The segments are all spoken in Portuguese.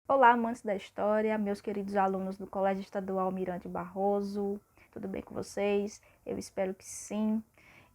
Olá, amantes da história, meus queridos alunos do Colégio Estadual Mirante Barroso, tudo bem com vocês? Eu espero que sim.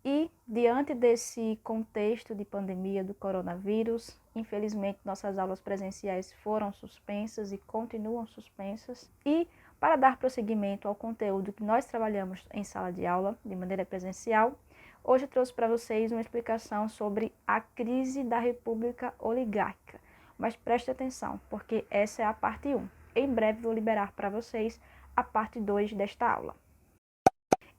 E, diante desse contexto de pandemia do coronavírus, infelizmente nossas aulas presenciais foram suspensas e continuam suspensas. E, para dar prosseguimento ao conteúdo que nós trabalhamos em sala de aula, de maneira presencial, hoje eu trouxe para vocês uma explicação sobre a crise da República Oligárquica. Mas preste atenção, porque essa é a parte 1. Em breve vou liberar para vocês a parte 2 desta aula.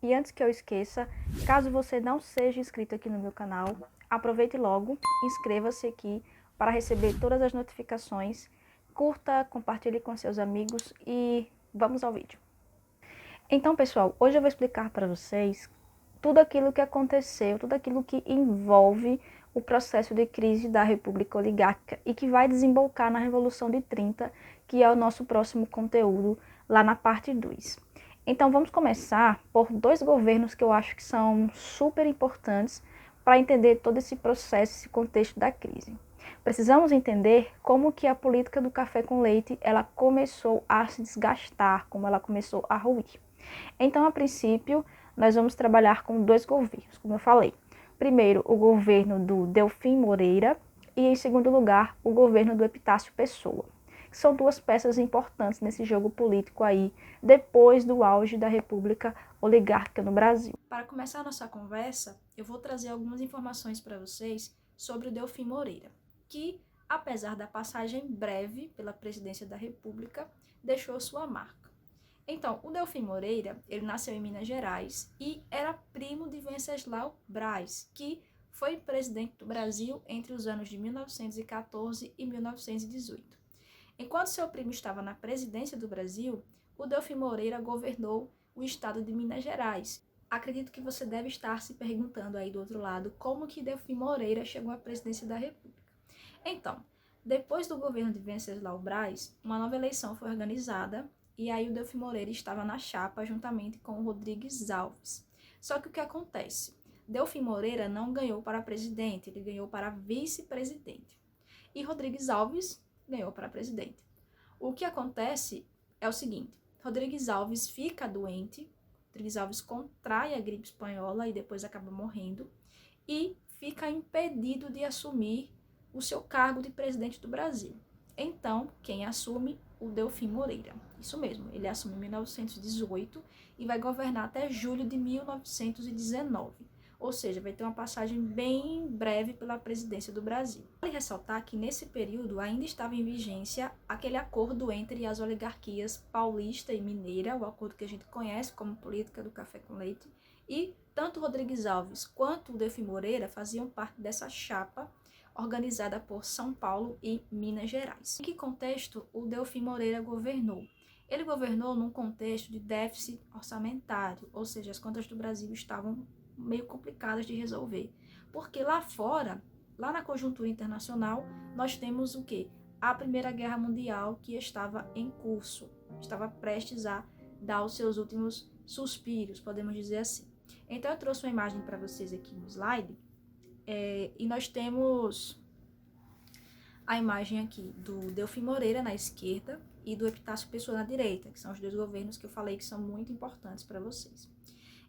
E antes que eu esqueça, caso você não seja inscrito aqui no meu canal, aproveite logo, inscreva-se aqui para receber todas as notificações, curta, compartilhe com seus amigos e vamos ao vídeo. Então, pessoal, hoje eu vou explicar para vocês tudo aquilo que aconteceu, tudo aquilo que envolve o processo de crise da República Oligárquica e que vai desembocar na Revolução de 30, que é o nosso próximo conteúdo lá na parte 2. Então vamos começar por dois governos que eu acho que são super importantes para entender todo esse processo, esse contexto da crise. Precisamos entender como que a política do café com leite ela começou a se desgastar, como ela começou a ruir. Então, a princípio, nós vamos trabalhar com dois governos, como eu falei. Primeiro, o governo do Delfim Moreira e, em segundo lugar, o governo do Epitácio Pessoa. São duas peças importantes nesse jogo político aí, depois do auge da República Oligárquica no Brasil. Para começar a nossa conversa, eu vou trazer algumas informações para vocês sobre o Delfim Moreira, que, apesar da passagem breve pela presidência da República, deixou sua marca. Então, o Delfim Moreira, ele nasceu em Minas Gerais e era primo de Venceslau Braz, que foi presidente do Brasil entre os anos de 1914 e 1918. Enquanto seu primo estava na presidência do Brasil, o Delfim Moreira governou o estado de Minas Gerais. Acredito que você deve estar se perguntando aí do outro lado como que Delfim Moreira chegou à presidência da República. Então, depois do governo de Venceslau Braz, uma nova eleição foi organizada e aí o Delfim Moreira estava na chapa juntamente com o Rodrigues Alves. Só que o que acontece? Delfim Moreira não ganhou para presidente, ele ganhou para vice-presidente. E Rodrigues Alves ganhou para presidente. O que acontece é o seguinte, Rodrigues Alves fica doente, Rodrigues Alves contrai a gripe espanhola e depois acaba morrendo e fica impedido de assumir o seu cargo de presidente do Brasil. Então, quem assume? O Delfim Moreira. Isso mesmo, ele assume em 1918 e vai governar até julho de 1919. Ou seja, vai ter uma passagem bem breve pela presidência do Brasil. Vale ressaltar que nesse período ainda estava em vigência aquele acordo entre as oligarquias paulista e mineira, o acordo que a gente conhece como política do café com leite, e tanto Rodrigues Alves quanto o Delfim Moreira faziam parte dessa chapa organizada por São Paulo e Minas Gerais. Em que contexto o Delfim Moreira governou? Ele governou num contexto de déficit orçamentário, ou seja, as contas do Brasil estavam meio complicadas de resolver. Porque lá fora, lá na conjuntura internacional, nós temos o quê? A Primeira Guerra Mundial que estava em curso, estava prestes a dar os seus últimos suspiros, podemos dizer assim. Então eu trouxe uma imagem para vocês aqui no slide, e nós temos a imagem aqui do Delfim Moreira na esquerda e do Epitácio Pessoa na direita, que são os dois governos que eu falei que são muito importantes para vocês.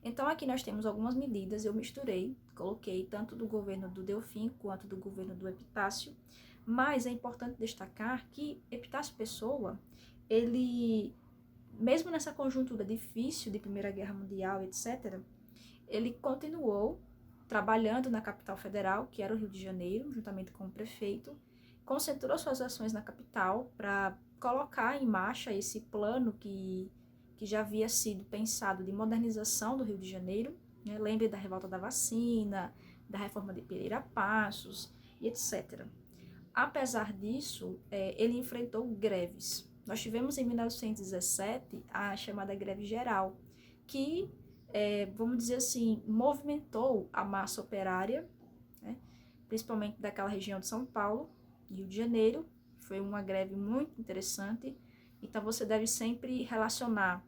Então aqui nós temos algumas medidas, eu misturei, coloquei tanto do governo do Delfim quanto do governo do Epitácio, mas é importante destacar que Epitácio Pessoa, ele, mesmo nessa conjuntura difícil de Primeira Guerra Mundial, etc., ele continuou trabalhando na capital federal, que era o Rio de Janeiro, juntamente com o prefeito, concentrou suas ações na capital para colocar em marcha esse plano que já havia sido pensado de modernização do Rio de Janeiro, né? Lembre da revolta da vacina, da reforma de Pereira Passos e etc. Apesar disso, ele enfrentou greves. Nós tivemos em 1917 a chamada greve geral, que, vamos dizer assim, movimentou a massa operária, né? Principalmente daquela região de São Paulo, Rio de Janeiro. Foi uma greve muito interessante. Então você deve sempre relacionar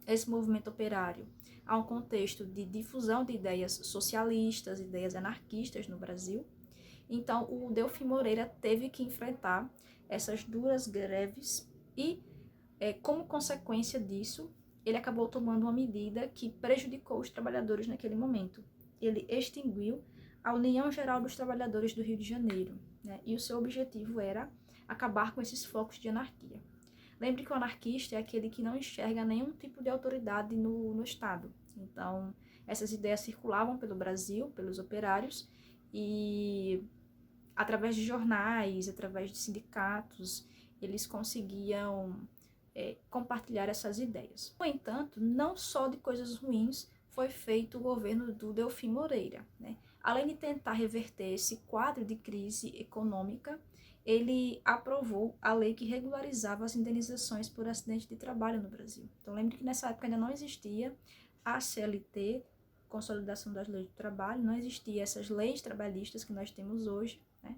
esse movimento operário a um contexto de difusão de ideias socialistas, ideias anarquistas no Brasil. Então, o Delfim Moreira teve que enfrentar essas duras greves e, como consequência disso, ele acabou tomando uma medida que prejudicou os trabalhadores naquele momento. Ele extinguiu a União Geral dos Trabalhadores do Rio de Janeiro, né? E o seu objetivo era acabar com esses focos de anarquia. Lembre que o anarquista é aquele que não enxerga nenhum tipo de autoridade no Estado. Então, essas ideias circulavam pelo Brasil, pelos operários, e através de jornais, através de sindicatos, eles conseguiam compartilhar essas ideias. No entanto, não só de coisas ruins foi feito o governo do Delfim Moreira, né? Além de tentar reverter esse quadro de crise econômica, ele aprovou a lei que regularizava as indenizações por acidente de trabalho no Brasil. Então, lembre que nessa época ainda não existia a CLT, Consolidação das Leis do Trabalho, não existiam essas leis trabalhistas que nós temos hoje, né?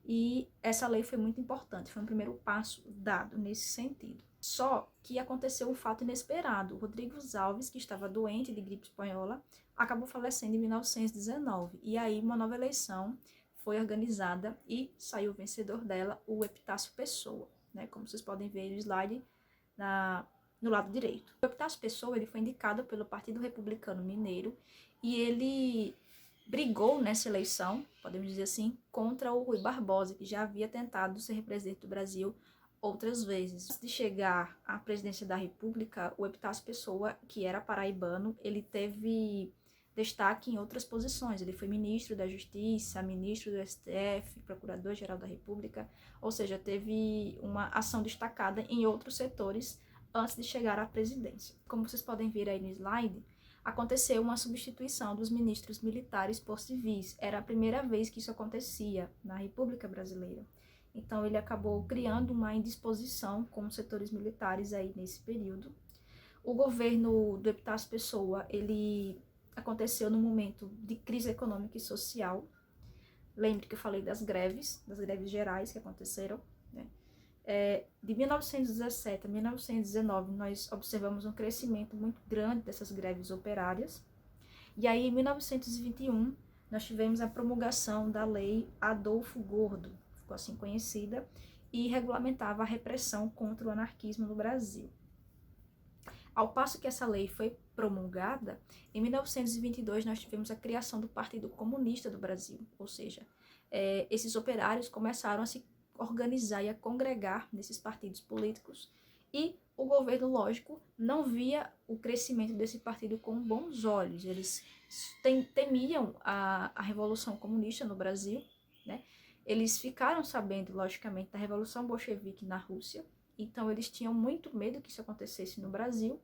E essa lei foi muito importante, foi um primeiro passo dado nesse sentido. Só que aconteceu um fato inesperado. O Rodrigo Alves, que estava doente de gripe espanhola, acabou falecendo em 1919. E aí uma nova eleição foi organizada e saiu o vencedor dela, o Epitácio Pessoa, né? Como vocês podem ver no slide no lado direito. O Epitácio Pessoa ele foi indicado pelo Partido Republicano Mineiro e ele brigou nessa eleição, podemos dizer assim, contra o Rui Barbosa, que já havia tentado ser presidente do Brasil outras vezes. Antes de chegar à presidência da República, o Epitácio Pessoa, que era paraibano, ele teve destaque em outras posições. Ele foi ministro da Justiça, ministro do STF, procurador-geral da República, ou seja, teve uma ação destacada em outros setores antes de chegar à presidência. Como vocês podem ver aí no slide, aconteceu uma substituição dos ministros militares por civis. Era a primeira vez que isso acontecia na República Brasileira. Então, ele acabou criando uma indisposição com os setores militares aí nesse período. O governo do Epitácio Pessoa, ele aconteceu num momento de crise econômica e social. Lembre que eu falei das greves gerais que aconteceram, né? De 1917 a 1919, nós observamos um crescimento muito grande dessas greves operárias. E aí, em 1921, nós tivemos a promulgação da Lei Adolfo Gordo, ficou assim conhecida, e regulamentava a repressão contra o anarquismo no Brasil. Ao passo que essa lei foi promulgada, em 1922 nós tivemos a criação do Partido Comunista do Brasil, ou seja, esses operários começaram a se organizar e a congregar nesses partidos políticos, e o governo, lógico, não via o crescimento desse partido com bons olhos. Eles temiam a Revolução Comunista no Brasil, né? Eles ficaram sabendo, logicamente, da Revolução Bolchevique na Rússia, então eles tinham muito medo que isso acontecesse no Brasil,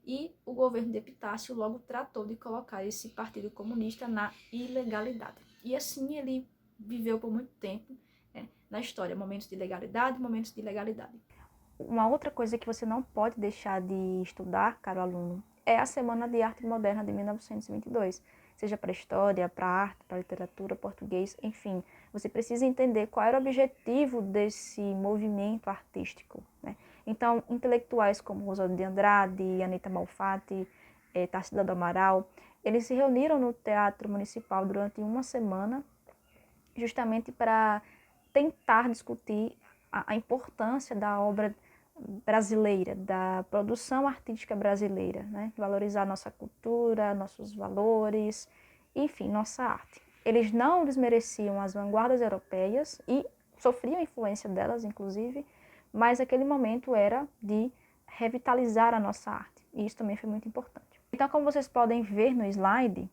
e o governo de Epitácio logo tratou de colocar esse partido comunista na ilegalidade. E assim ele viveu por muito tempo, né, na história, momentos de legalidade, momentos de ilegalidade. Uma outra coisa que você não pode deixar de estudar, caro aluno, é a Semana de Arte Moderna de 1922. Seja para história, para arte, para literatura, português, enfim. Você precisa entender qual era o objetivo desse movimento artístico, né? Então, intelectuais como Oswald de Andrade, Anita Malfatti, Tarsila do Amaral, eles se reuniram no Teatro Municipal durante uma semana, justamente para tentar discutir a importância da obra brasileira, da produção artística brasileira, né? Valorizar nossa cultura, nossos valores, enfim, nossa arte. Eles não desmereciam as vanguardas europeias e sofriam influência delas, inclusive, mas aquele momento era de revitalizar a nossa arte, e isso também foi muito importante. Então, como vocês podem ver no slide,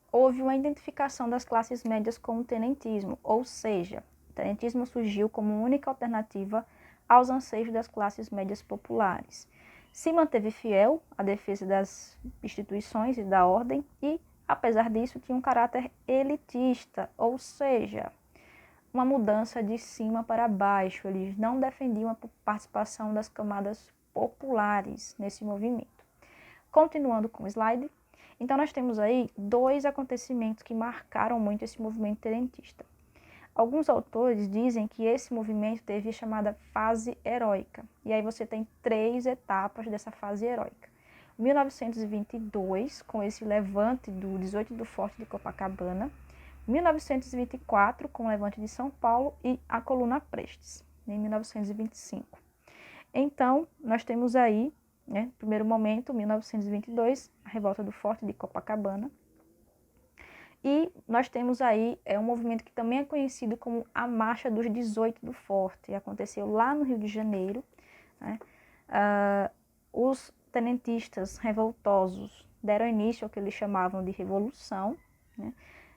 houve uma identificação das classes médias com o tenentismo, ou seja, o tenentismo surgiu como única alternativa aos anseios das classes médias populares. Se manteve fiel à defesa das instituições e da ordem e, apesar disso, tinha um caráter elitista, ou seja, uma mudança de cima para baixo. Eles não defendiam a participação das camadas populares nesse movimento. Continuando com o slide, então nós temos aí dois acontecimentos que marcaram muito esse movimento tenentista. Alguns autores dizem que esse movimento teve a chamada fase heróica. E aí você tem 3 etapas dessa fase heróica. 1922, com esse levante do 18 do Forte de Copacabana. 1924, com o levante de São Paulo e a Coluna Prestes. em 1925. Então, nós temos aí, né, primeiro momento, 1922, a revolta do Forte de Copacabana. E nós temos aí um movimento que também é conhecido como a Marcha dos 18 do Forte. Aconteceu lá no Rio de Janeiro, né? Os tenentistas revoltosos deram início ao que eles chamavam de revolução, né?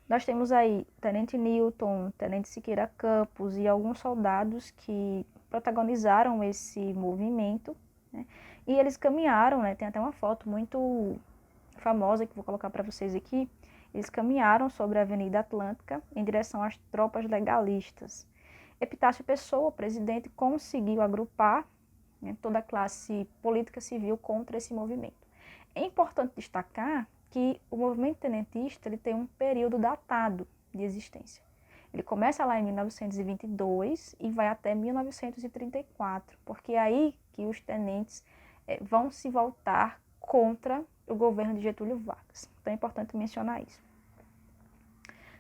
Nós temos aí Tenente Newton, Tenente Siqueira Campos e alguns soldados que protagonizaram esse movimento, né? E eles caminharam, né? Tem até uma foto muito famosa que vou colocar para vocês aqui. Eles caminharam sobre a Avenida Atlântica em direção às tropas legalistas. Epitácio Pessoa, o presidente, conseguiu agrupar, né, toda a classe política civil contra esse movimento. É importante destacar que o movimento tenentista ele tem um período datado de existência. Ele começa lá em 1922 e vai até 1934, porque é aí que os tenentes vão se voltar contra o governo de Getúlio Vargas. Então é importante mencionar isso.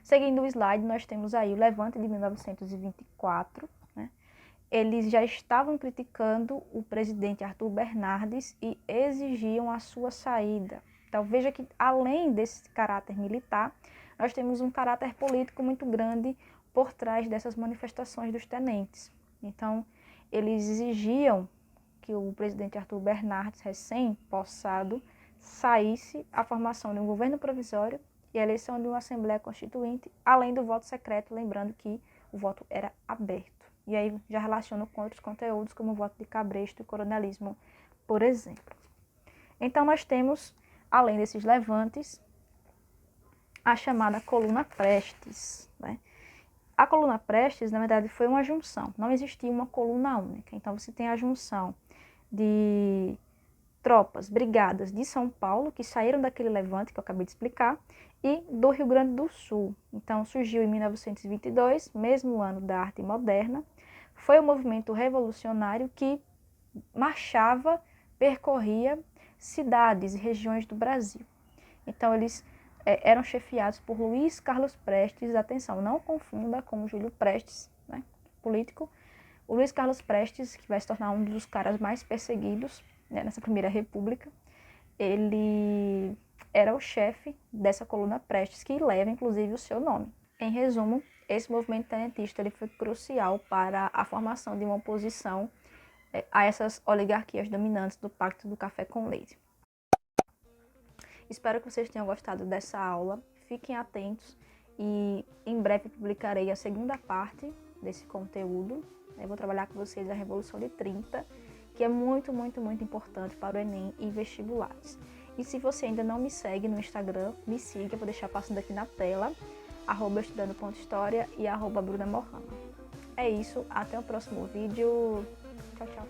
Seguindo o slide, nós temos aí o Levante de 1924. Né? Eles já estavam criticando o presidente Arthur Bernardes e exigiam a sua saída. Então veja que além desse caráter militar, nós temos um caráter político muito grande por trás dessas manifestações dos tenentes. Então eles exigiam que o presidente Arthur Bernardes, recém-possado, saísse a formação de um governo provisório e a eleição de uma Assembleia Constituinte, além do voto secreto, lembrando que o voto era aberto. E aí já relaciono com outros conteúdos, como o voto de cabresto e coronelismo, por exemplo. Então nós temos, além desses levantes, a chamada Coluna Prestes, né? A Coluna Prestes, na verdade, foi uma junção, não existia uma coluna única. Então você tem a junção de tropas, brigadas de São Paulo, que saíram daquele levante que eu acabei de explicar, e do Rio Grande do Sul. Então surgiu em 1922, mesmo ano da arte moderna. Foi um movimento revolucionário que marchava, percorria cidades e regiões do Brasil. Então eles eram chefiados por Luiz Carlos Prestes, atenção, não confunda com o Júlio Prestes, né, político. O Luiz Carlos Prestes, que vai se tornar um dos caras mais perseguidos, né, nessa Primeira República, ele era o chefe dessa coluna Prestes, que leva inclusive o seu nome. Em resumo, esse movimento tenentista ele foi crucial para a formação de uma oposição a essas oligarquias dominantes do Pacto do Café com Leite. Espero que vocês tenham gostado dessa aula. Fiquem atentos e em breve publicarei a segunda parte desse conteúdo. Eu vou trabalhar com vocês a Revolução de 30, que é muito, muito, muito importante para o Enem e vestibulares. E se você ainda não me segue no Instagram, me siga, vou deixar passando aqui na tela, @estudando.história e @Bruna Mohama. É isso, até o próximo vídeo. Tchau, tchau.